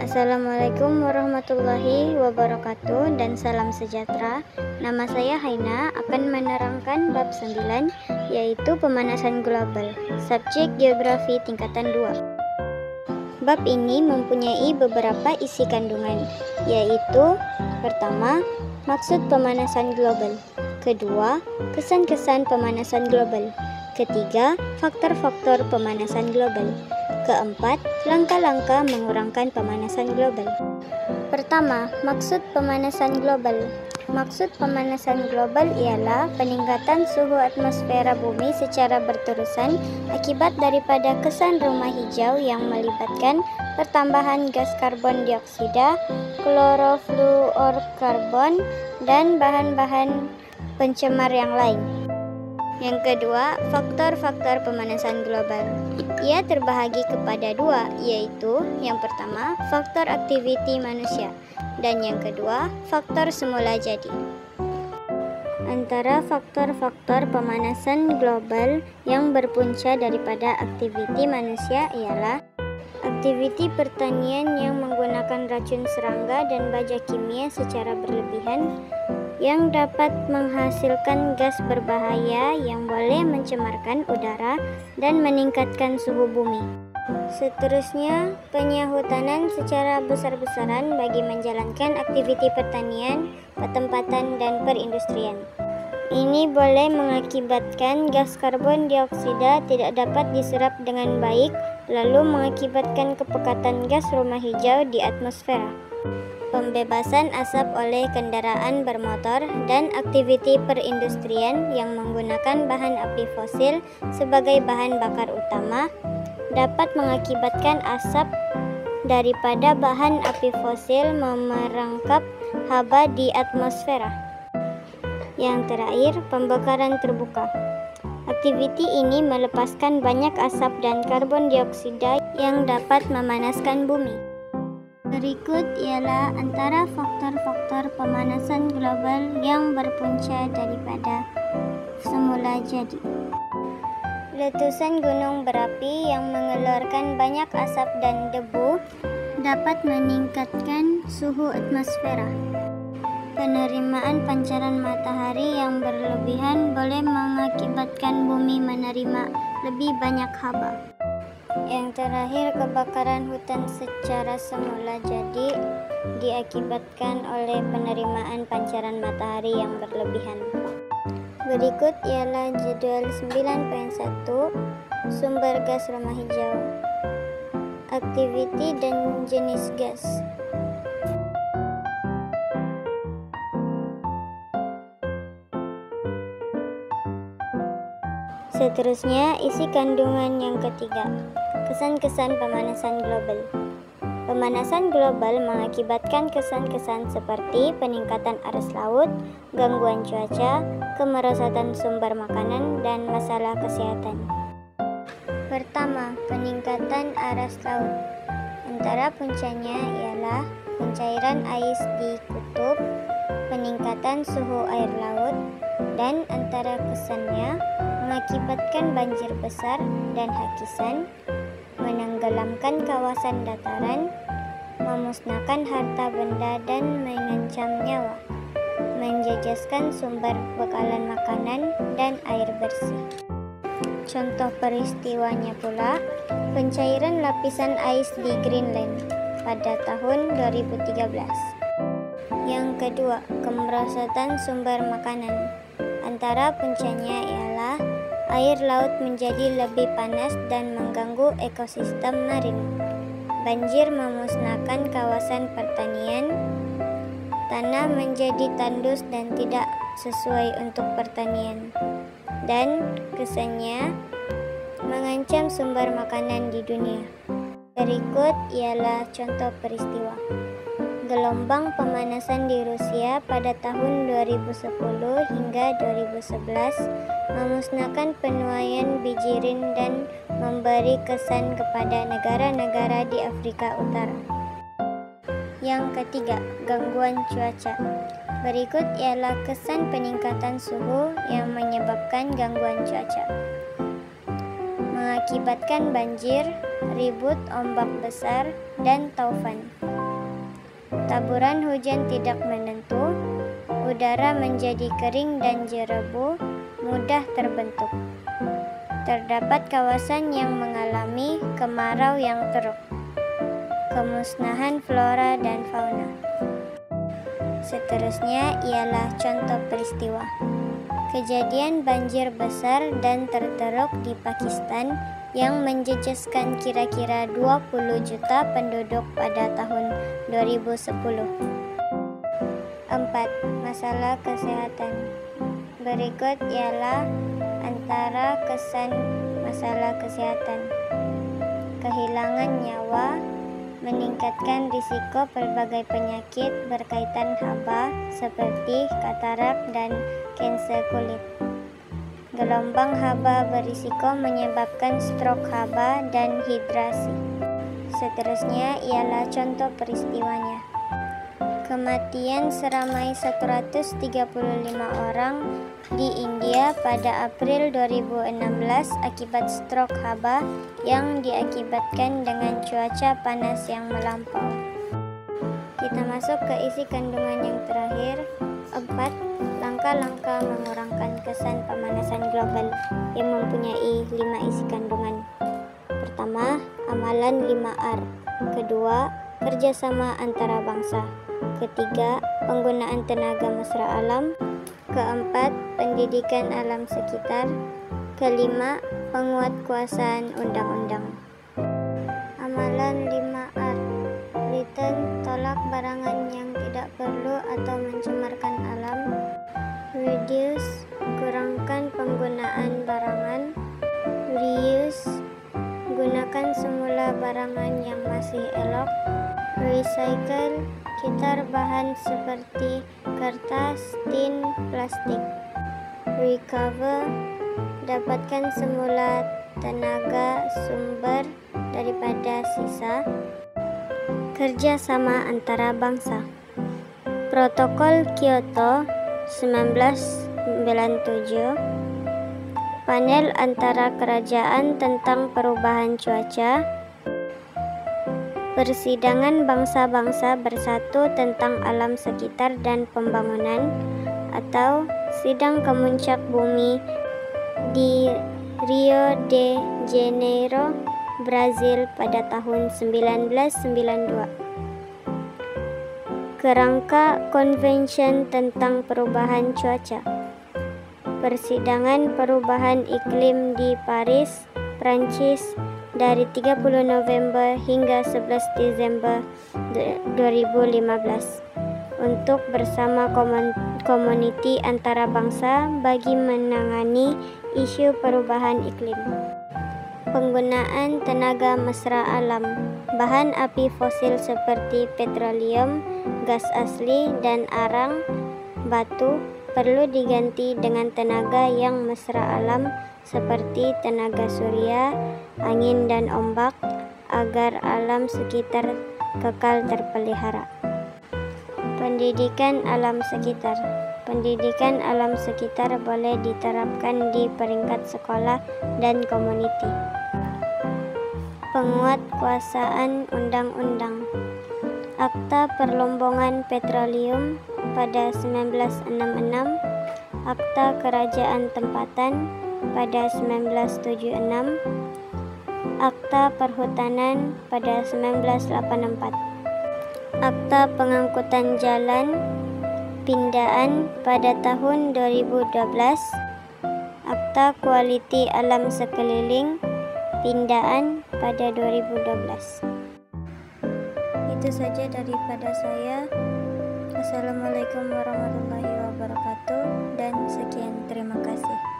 Assalamualaikum warahmatullahi wabarakatuh dan salam sejahtera. Nama saya Haina akan menerangkan bab 9 yaitu pemanasan global, subjek geografi tingkatan 2. Bab ini mempunyai beberapa isi kandungan, yaitu pertama, maksud pemanasan global, kedua, kesan-kesan pemanasan global, ketiga, faktor-faktor pemanasan global, keempat, langkah-langkah mengurangkan pemanasan global. Pertama, maksud pemanasan global. Maksud pemanasan global ialah peningkatan suhu atmosfera bumi secara berterusan akibat daripada kesan rumah hijau yang melibatkan pertambahan gas karbon dioksida, klorofluorkarbon, dan bahan-bahan pencemar yang lain. Yang kedua, faktor-faktor pemanasan global. Ia terbahagi kepada dua, yaitu yang pertama, faktor aktiviti manusia, dan yang kedua, faktor semula jadi. Antara faktor-faktor pemanasan global yang berpunca daripada aktiviti manusia ialah aktiviti pertanian yang menggunakan racun serangga dan baja kimia secara berlebihan, yang dapat menghasilkan gas berbahaya yang boleh mencemarkan udara dan meningkatkan suhu bumi. Seterusnya, penyahutanan secara besar-besaran bagi menjalankan aktiviti pertanian, pertempatan, dan perindustrian. Ini boleh mengakibatkan gas karbon dioksida tidak dapat diserap dengan baik, lalu mengakibatkan kepekatan gas rumah hijau di atmosfera. Pembebasan asap oleh kendaraan bermotor dan aktiviti perindustrian yang menggunakan bahan api fosil sebagai bahan bakar utama dapat mengakibatkan asap daripada bahan api fosil memerangkap haba di atmosfera. Yang terakhir, pembakaran terbuka. Aktiviti ini melepaskan banyak asap dan karbon dioksida yang dapat memanaskan bumi. Berikut ialah antara faktor-faktor pemanasan global yang berpunca daripada semula jadi. Letusan gunung berapi yang mengeluarkan banyak asap dan debu dapat meningkatkan suhu atmosfera. Penerimaan pancaran matahari yang berlebihan boleh mengakibatkan bumi menerima lebih banyak haba. Yang terakhir, kebakaran hutan secara semula jadi diakibatkan oleh penerimaan pancaran matahari yang berlebihan. Berikut ialah jadwal 9.1 sumber gas rumah hijau, aktiviti dan jenis gas. Seterusnya, isi kandungan yang ketiga, kesan-kesan pemanasan global. Pemanasan global mengakibatkan kesan-kesan seperti peningkatan arus laut, gangguan cuaca, kemerosotan sumber makanan, dan masalah kesehatan. Pertama, peningkatan arus laut. Antara puncanya ialah pencairan ais di kutub, peningkatan suhu air laut, dan antara kesannya mengakibatkan banjir besar dan hakisan, menenggelamkan kawasan dataran, memusnahkan harta benda dan mengancam nyawa, menjejaskan sumber bekalan makanan dan air bersih. Contoh peristiwanya pula, pencairan lapisan ais di Greenland pada tahun 2013. Yang kedua, kemerosotan sumber makanan. Antara puncanya ialah air laut menjadi lebih panas dan mengganggu ekosistem marin. Banjir memusnahkan kawasan pertanian. Tanah menjadi tandus dan tidak sesuai untuk pertanian. Dan kesannya mengancam sumber makanan di dunia. Berikut ialah contoh peristiwa. Gelombang pemanasan di Rusia pada tahun 2010 hingga 2011 memusnahkan penuaian bijirin dan memberi kesan kepada negara-negara di Afrika Utara. Yang ketiga, gangguan cuaca. Berikut ialah kesan peningkatan suhu yang menyebabkan gangguan cuaca. Mengakibatkan banjir, ribut ombak besar, dan taufan. taburan hujan tidak menentu, udara menjadi kering dan jerebu mudah terbentuk. Terdapat kawasan yang mengalami kemarau yang teruk, kemusnahan flora dan fauna. Seterusnya ialah contoh peristiwa. Kejadian banjir besar dan terteruk di Pakistan yang menjejaskan kira-kira 20 juta penduduk pada tahun 2010. 4. Masalah kesehatan. Berikut ialah antara kesan masalah kesehatan. Kehilangan nyawa, meningkatkan risiko berbagai penyakit berkaitan haba seperti katarak dan kanser kulit. Gelombang haba berisiko menyebabkan stroke haba dan hidrasi. Seterusnya ialah contoh peristiwanya. Kematian seramai 135 orang di India pada April 2016 akibat stroke haba yang diakibatkan dengan cuaca panas yang melampau. Kita masuk ke isi kandungan yang terakhir. 4. Langkah-langkah mengurangkan kesan pemanasan global yang mempunyai 5 isi kandungan. Pertama, amalan 5R. Kedua, kerjasama antara bangsa. Ketiga, penggunaan tenaga mesra alam. Keempat, pendidikan alam sekitar. Kelima, penguatkuasaan undang-undang. Amalan 5R. Return, tolak barangan yang tidak perlu atau mencemarkan alam. Reduce, kurangkan penggunaan barangan. Reuse, gunakan semula barangan yang masih elok. Recycle, kitar bahan seperti kertas, tin, plastik. Recover, dapatkan semula tenaga sumber daripada sisa. Kerjasama antara bangsa. Protokol Kyoto 1997. Panel antara kerajaan tentang perubahan cuaca. Persidangan bangsa-bangsa bersatu tentang alam sekitar dan pembangunan, atau Sidang Kemuncak Bumi di Rio de Janeiro, Brazil pada tahun 1992. Kerangka Convention tentang Perubahan Cuaca. Persidangan perubahan iklim di Paris, Prancis dari 30 November hingga 11 Desember 2015 untuk bersama komuniti antarabangsa bagi menangani isu perubahan iklim. Penggunaan tenaga mesra alam. Bahan api fosil seperti petroleum, gas asli, dan arang batu perlu diganti dengan tenaga yang mesra alam seperti tenaga surya, angin dan ombak agar alam sekitar kekal terpelihara. Pendidikan alam sekitar. Pendidikan alam sekitar boleh diterapkan di peringkat sekolah dan komuniti. Penguatkuasaan undang-undang. Akta Perlombongan Petroleum pada 1966, Akta Kerajaan Tempatan pada 1976, Akta Perhutanan pada 1984, Akta Pengangkutan Jalan Pindaan pada tahun 2012, Akta Kualiti Alam Sekeliling Pindaan pada 2012. Itu saja daripada saya. Assalamualaikum warahmatullahi wabarakatuh dan sekian, terima kasih.